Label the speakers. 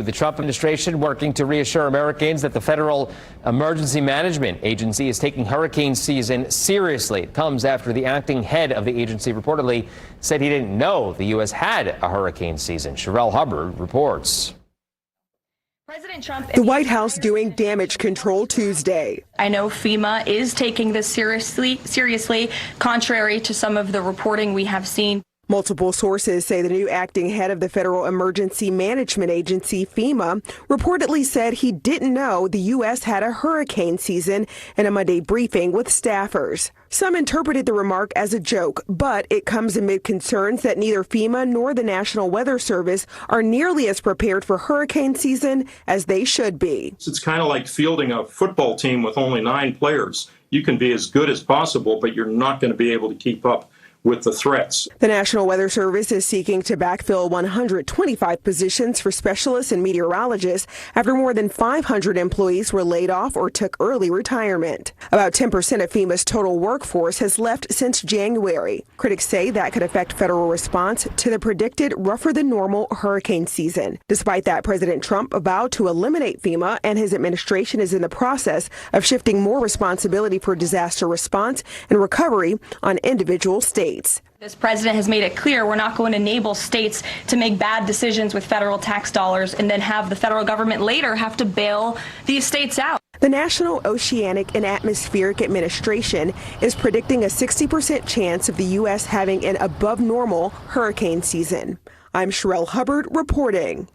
Speaker 1: The Trump administration working to reassure Americans that the Federal Emergency Management Agency is taking hurricane season seriously. It comes after the acting head of the agency reportedly said he didn't know the U.S. had a hurricane season. Sherelle Hubbard reports.
Speaker 2: President Trump.
Speaker 3: The White House doing damage control Tuesday.
Speaker 2: I know FEMA is taking this seriously, contrary to some of the reporting we have seen.
Speaker 3: Multiple sources say the new acting head of the Federal Emergency Management Agency, FEMA, reportedly said he didn't know the U.S. had a hurricane season in a Monday briefing with staffers. Some interpreted the remark as a joke, but it comes amid concerns that neither FEMA nor the National Weather Service are nearly as prepared for hurricane season as they should be.
Speaker 4: It's kind of like fielding a football team with only 9 players. You can be as good as possible, but you're not going to be able to keep up with the threats.
Speaker 3: The National Weather Service is seeking to backfill 125 positions for specialists and meteorologists after more than 500 employees were laid off or took early retirement. About 10% of FEMA's total workforce has left since January. Critics say that could affect federal response to the predicted rougher than normal hurricane season. Despite that, President Trump vowed to eliminate FEMA, and his administration is in the process of shifting more responsibility for disaster response and recovery on individual states.
Speaker 2: This president has made it clear we're not going to enable states to make bad decisions with federal tax dollars and then have the federal government later have to bail these states out.
Speaker 3: The National Oceanic and Atmospheric Administration is predicting a 60% chance of the U.S. having an above normal hurricane season. I'm Sherelle Hubbard reporting.